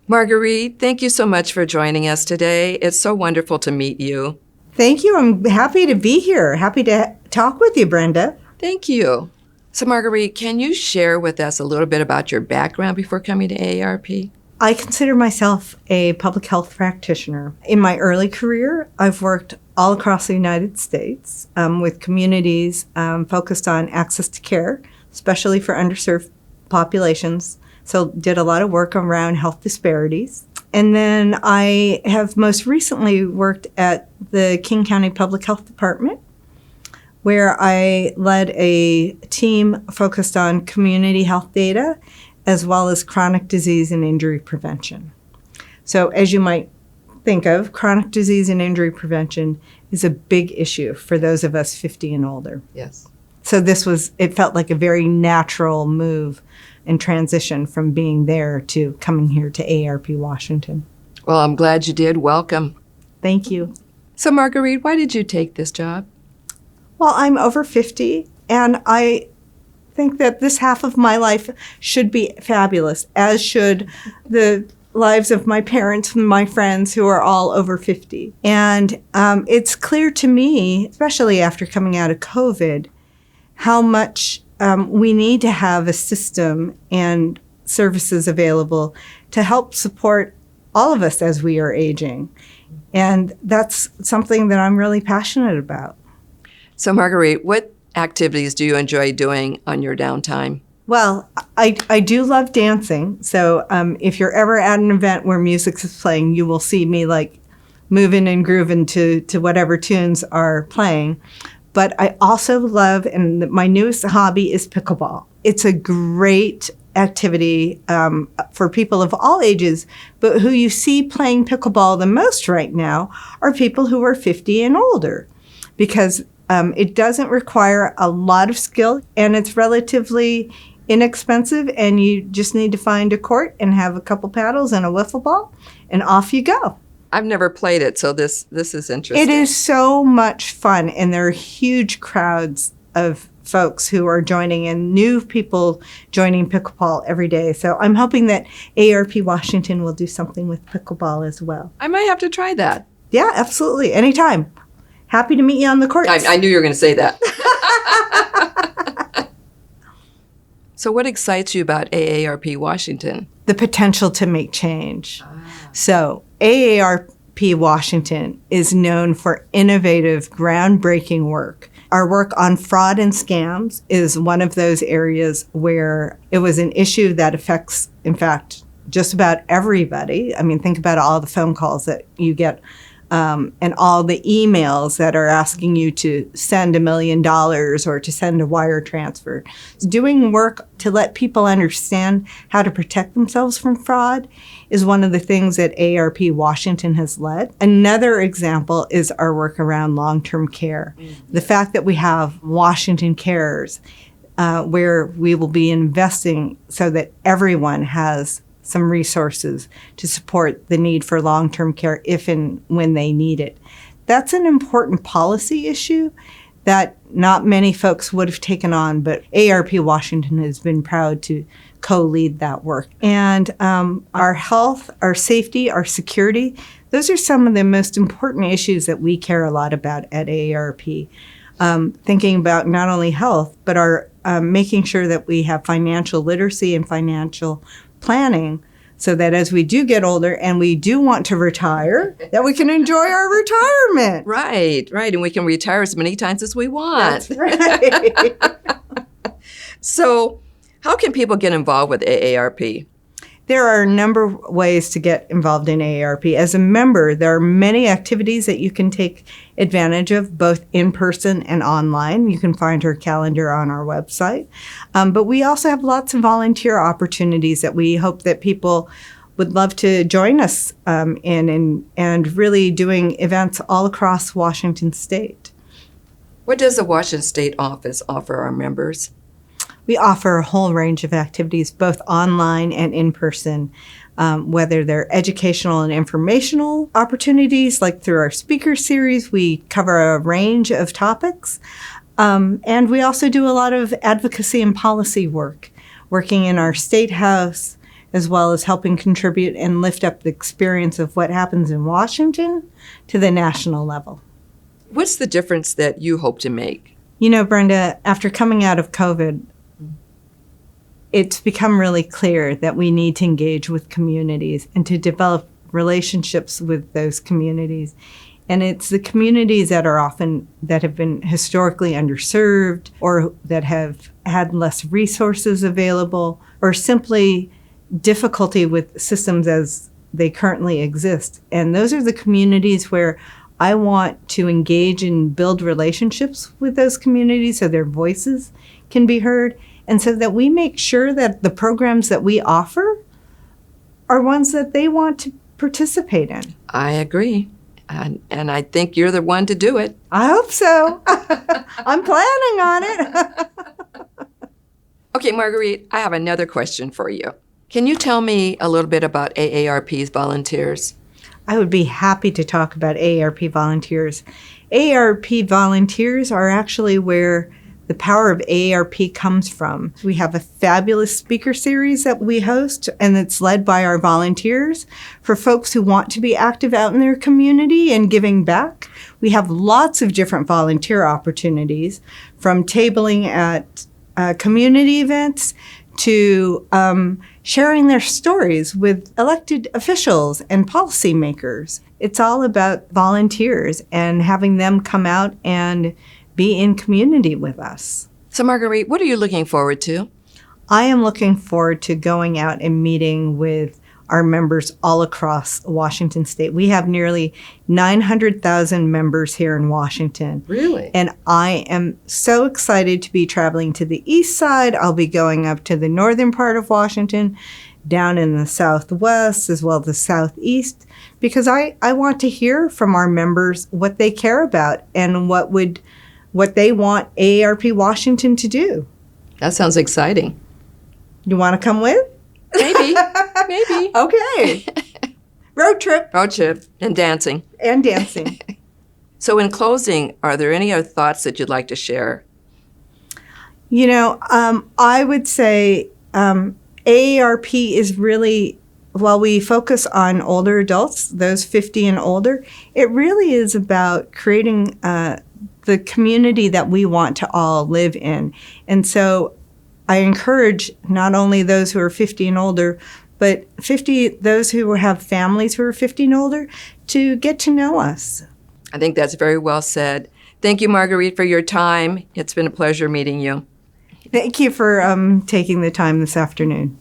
Marguerite, thank you so much for joining us today. It's so wonderful to meet you. Thank you. I'm happy to be here. Happy to talk with you, Brenda. Thank you. So, Marguerite, can you share with us a little bit about your background before coming to AARP? I consider myself a public health practitioner. In my early career, I've worked all across the United States with communities focused on access to care, especially for underserved populations. So did a lot of work around health disparities. And then I have most recently worked at the King County Public Health Department, where I led a team focused on community health data, as well as chronic disease and injury prevention. So as you might think of, chronic disease and injury prevention is a big issue for those of us 50 and older. Yes. So it felt like a very natural move and transition from being there to coming here to AARP Washington. Well, I'm glad you did. Welcome. Thank you. So, Marguerite, why did you take this job? Well, I'm over 50, and I think that this half of my life should be fabulous, as should the lives of my parents and my friends who are all over 50. And it's clear to me, especially after coming out of COVID, how much we need to have a system and services available to help support all of us as we are aging. And that's something that I'm really passionate about. So, Marguerite, what activities do you enjoy doing on your downtime? Well, I do love dancing. So if you're ever at an event where music is playing, you will see me like moving and grooving to whatever tunes are playing. But I also love, and my newest hobby is pickleball. It's a great activity for people of all ages, but who you see playing pickleball the most right now are people who are 50 and older, because it doesn't require a lot of skill, and it's relatively inexpensive, and you just need to find a court and have a couple paddles and a wiffle ball, and off you go. I've never played it, so this is interesting. It is so much fun, and there are huge crowds of folks who are joining and new people joining pickleball every day. So I'm hoping that AARP Washington will do something with pickleball as well. I might have to try that. Yeah, absolutely. Anytime. Happy to meet you on the courts. I knew you were going to say that. So what excites you about AARP Washington? The potential to make change. So AARP Washington is known for innovative, groundbreaking work. Our work on fraud and scams is one of those areas where it was an issue that affects, in fact, just about everybody. I mean, think about all the phone calls that you get and all the emails that are asking you to send $1 million or to send a wire transfer. Doing work to let people understand how to protect themselves from fraud is one of the things that AARP Washington has led. Another example is our work around long-term care. Mm-hmm. The fact that we have Washington Cares, where we will be investing so that everyone has some resources to support the need for long-term care if and when they need it. That's an important policy issue that not many folks would have taken on, but AARP Washington has been proud to co-lead that work. And our health, our safety, our security, those are some of the most important issues that we care a lot about at AARP. Thinking about not only health, but our making sure that we have financial literacy and financial planning so that as we do get older and we do want to retire, that we can enjoy our retirement. Right. And we can retire as many times as we want. That's right. So how can people get involved with AARP? There are a number of ways to get involved in AARP. As a member, there are many activities that you can take advantage of, both in person and online. You can find our calendar on our website. But we also have lots of volunteer opportunities that we hope that people would love to join us in and really doing events all across Washington State. What does the Washington State office offer our members? We offer a whole range of activities, both online and in person, whether they're educational and informational opportunities, like through our speaker series. We cover a range of topics. And we also do a lot of advocacy and policy work, working in our State House, as well as helping contribute and lift up the experience of what happens in Washington to the national level. What's the difference that you hope to make? You know, Brenda, after coming out of COVID, it's become really clear that we need to engage with communities and to develop relationships with those communities. And it's the communities that have been historically underserved, or that have had less resources available, or simply difficulty with systems as they currently exist. And those are the communities where I want to engage and build relationships with those communities so their voices can be heard, and so that we make sure that the programs that we offer are ones that they want to participate in. I agree. And I think you're the one to do it. I hope so. I'm planning on it. Okay, Marguerite, I have another question for you. Can you tell me a little bit about AARP's volunteers? I would be happy to talk about AARP volunteers. AARP volunteers are actually where the power of AARP comes from. We have a fabulous speaker series that we host, and it's led by our volunteers for folks who want to be active out in their community and giving back. We have lots of different volunteer opportunities, from tabling at community events to sharing their stories with elected officials and policymakers. It's all about volunteers and having them come out and be in community with us. So, Marguerite, what are you looking forward to? I am looking forward to going out and meeting with our members all across Washington state. We have nearly 900,000 members here in Washington. Really? And I am so excited to be traveling to the east side. I'll be going up to the northern part of Washington, down in the southwest as well as the southeast, because I want to hear from our members what they care about and what they want AARP Washington to do. That sounds exciting. You want to come with? Maybe. Maybe. Okay. Road trip. Road trip and dancing. And dancing. So in closing, are there any other thoughts that you'd like to share? You know, I would say AARP is really, while we focus on older adults, those 50 and older, it really is about creating the community that we want to all live in. And so I encourage not only those who are 50 and older, but those who have families who are 50 and older, to get to know us. I think that's very well said. Thank you, Marguerite, for your time. It's been a pleasure meeting you. Thank you for taking the time this afternoon.